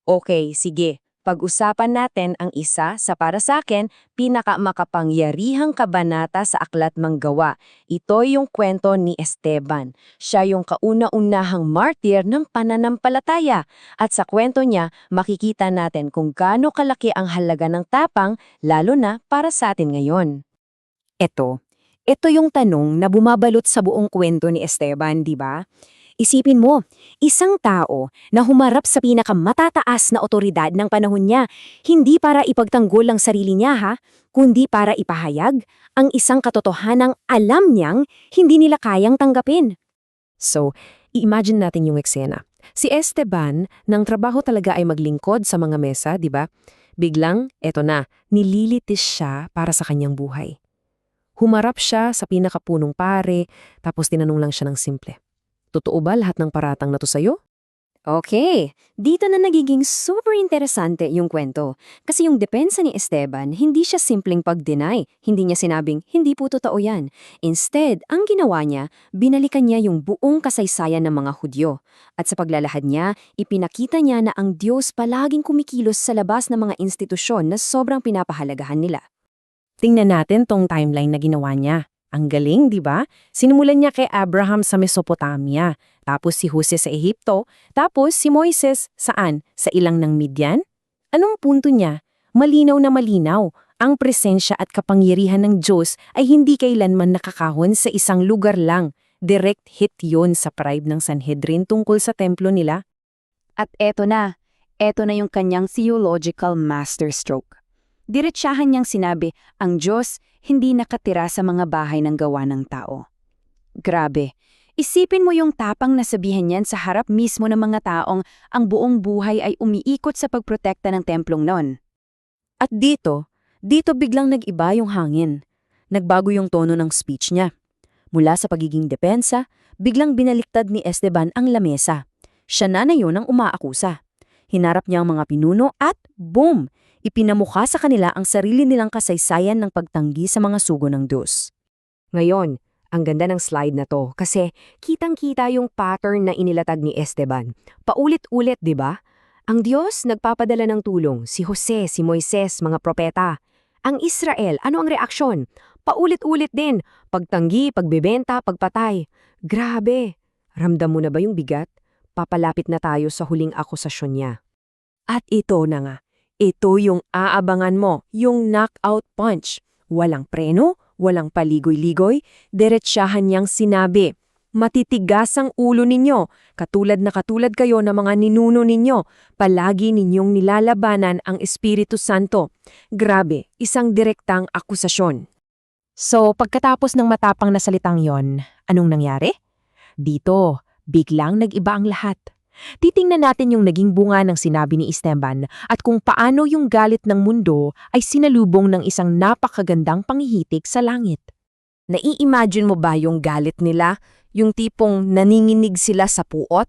Okay, sige. Pag-usapan natin ang isa sa para sa akin pinakamakapangyarihang kabanata sa Aklat Manggawa. Ito yung kwento ni Esteban. Siya yung kauna-unahang martir ng pananampalataya. At sa kwento niya, makikita natin kung gaano kalaki ang halaga ng tapang, lalo na para sa atin ngayon. Ito yung tanong na bumabalot sa buong kwento ni Esteban, di ba? Isipin mo, isang tao na humarap sa pinakamatataas na otoridad ng panahon niya, hindi para ipagtanggol ang sarili niya kundi para ipahayag ang isang katotohanang alam niyang hindi nila kayang tanggapin. So, i-imagine natin yung eksena. Si Esteban, ng trabaho talaga ay maglingkod sa mga mesa, di ba? Biglang, eto na, nililitis siya para sa kanyang buhay. Humarap siya sa pinakapunong pare, tapos tinanong lang siya ng simple. Totoo ba lahat ng paratang na to sa'yo? Okay, dito na nagiging super interesante yung kwento. Kasi yung depensa ni Esteban, hindi siya simpleng pag-deny. Hindi niya sinabing, hindi po totoo yan. Instead, ang ginawa niya, binalikan niya yung buong kasaysayan ng mga Hudyo. At sa paglalahad niya, ipinakita niya na ang Diyos palaging kumikilos sa labas ng mga institusyon na sobrang pinapahalagahan nila. Tingnan natin tong timeline na ginawa niya. Ang galing, di ba? Sinimulan niya kay Abraham sa Mesopotamia, tapos si Jose sa Ehipto, tapos si Moises saan? Sa ilang ng Midian? Anong punto niya? Malinaw na malinaw. Ang presensya at kapangyarihan ng Diyos ay hindi kailanman nakakahon sa isang lugar lang. Direct hit yon sa pride ng Sanhedrin tungkol sa templo nila. At eto na yung kanyang theological masterstroke. Diretsahan niyang sinabi, ang Diyos hindi nakatira sa mga bahay ng gawa ng tao. Grabe, isipin mo yung tapang na sabihin niyan sa harap mismo ng mga taong ang buong buhay ay umiikot sa pagprotekta ng templong non. At dito biglang nag-iba yung hangin. Nagbago yung tono ng speech niya. Mula sa pagiging depensa, biglang binaliktad ni Esteban ang lamesa. Siya na yun ang umaakusa. Hinarap niya ang mga pinuno at boom! Ipinamukha sa kanila ang sarili nilang kasaysayan ng pagtanggi sa mga sugo ng Diyos. Ngayon, ang ganda ng slide na to kasi kitang-kita yung pattern na inilatag ni Esteban. Paulit-ulit, di ba? Ang Diyos nagpapadala ng tulong, si Jose, si Moises, mga propeta. Ang Israel, ano ang reaksyon? Paulit-ulit din, pagtanggi, pagbebenta, pagpatay. Grabe! Ramdam mo na ba yung bigat? Papalapit na tayo sa huling akusasyon niya. At ito na nga. Ito yung aabangan mo, yung knockout punch. Walang preno, walang paligoy-ligoy, diretsahan niyang sinabi, matitigas ang ulo ninyo, katulad kayo ng mga ninuno ninyo, palagi ninyong nilalabanan ang Espiritu Santo. Grabe, isang direktang akusasyon. So, pagkatapos ng matapang na salitang yon, anong nangyari? Dito, biglang nag-iba ang lahat. Titingnan natin yung naging bunga ng sinabi ni Esteban at kung paano yung galit ng mundo ay sinalubong ng isang napakagandang panghihitik sa langit. Nai-imagine mo ba yung galit nila? Yung tipong naninginig sila sa puot?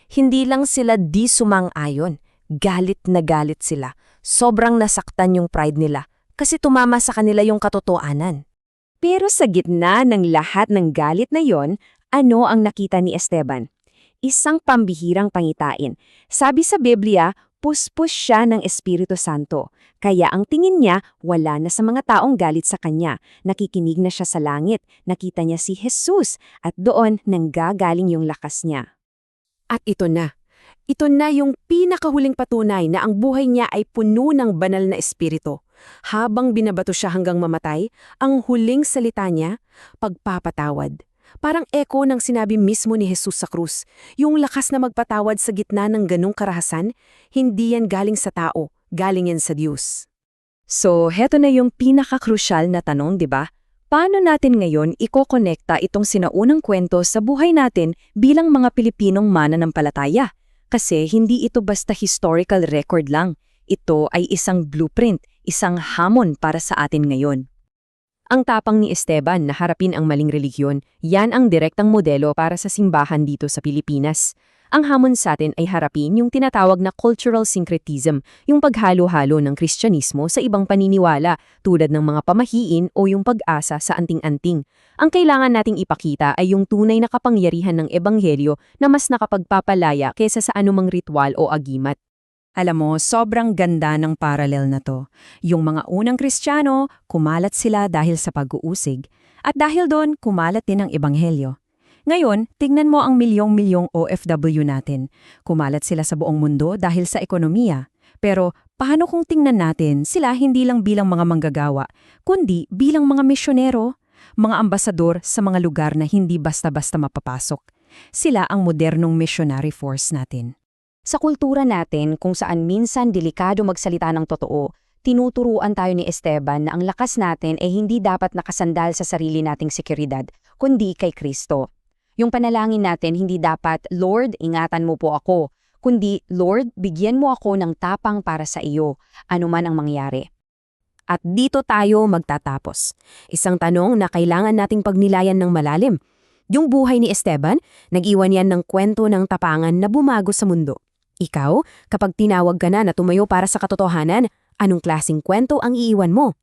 Hindi lang sila di sumang-ayon. Galit na galit sila. Sobrang nasaktan yung pride nila kasi tumama sa kanila yung katotohanan. Pero sa gitna ng lahat ng galit na yon, ano ang nakita ni Esteban? Isang pambihirang pangitain. Sabi sa Biblia, puspos siya ng Espiritu Santo. Kaya ang tingin niya, wala na sa mga taong galit sa kanya. Nakikinig na siya sa langit. Nakita niya si Jesus at doon nanggagaling yung lakas niya. At ito na. Ito na yung pinakahuling patunay na ang buhay niya ay puno ng banal na espiritu. Habang binabato siya hanggang mamatay, ang huling salita niya, pagpapatawad. Parang echo ng sinabi mismo ni Jesus sa krus. Yung lakas na magpatawad sa gitna ng ganong karahasan, hindi yan galing sa tao, galing yan sa Diyos. So, heto na yung pinaka-crucial na tanong, di ba? Paano natin ngayon ikokonekta itong sinaunang kwento sa buhay natin bilang mga Pilipinong mananampalataya? Kasi hindi ito basta historical record lang. Ito ay isang blueprint, isang hamon para sa atin ngayon. Ang tapang ni Esteban na harapin ang maling religiyon, yan ang direktang modelo para sa simbahan dito sa Pilipinas. Ang hamon sa atin ay harapin yung tinatawag na cultural syncretism, yung paghalo-halo ng Kristyanismo sa ibang paniniwala tulad ng mga pamahiin o yung pag-asa sa anting-anting. Ang kailangan nating ipakita ay yung tunay na kapangyarihan ng Ebanghelyo na mas nakapagpapalaya kaysa sa anumang ritual o agimat. Alam mo, sobrang ganda ng parallel na to. Yung mga unang Kristiyano, kumalat sila dahil sa pag-uusig. At dahil doon, kumalat din ang Ebanghelyo. Ngayon, tignan mo ang milyong-milyong OFW natin. Kumalat sila sa buong mundo dahil sa ekonomiya. Pero paano kung tingnan natin sila hindi lang bilang mga manggagawa, kundi bilang mga misyonero, mga ambasador sa mga lugar na hindi basta-basta mapapasok? Sila ang modernong missionary force natin. Sa kultura natin kung saan minsan delikado magsalita ng totoo, tinuturuan tayo ni Esteban na ang lakas natin ay hindi dapat nakasandal sa sarili nating seguridad, kundi kay Kristo. Yung panalangin natin hindi dapat, Lord, ingatan mo po ako, kundi, Lord, bigyan mo ako ng tapang para sa iyo, anuman ang mangyari. At dito tayo magtatapos. Isang tanong na kailangan nating pagnilayan ng malalim. Yung buhay ni Esteban, nag-iwan yan ng kwento ng tapangan na bumago sa mundo. Ikaw, kapag tinawag ka na tumayo para sa katotohanan, anong klaseng kwento ang iiwan mo?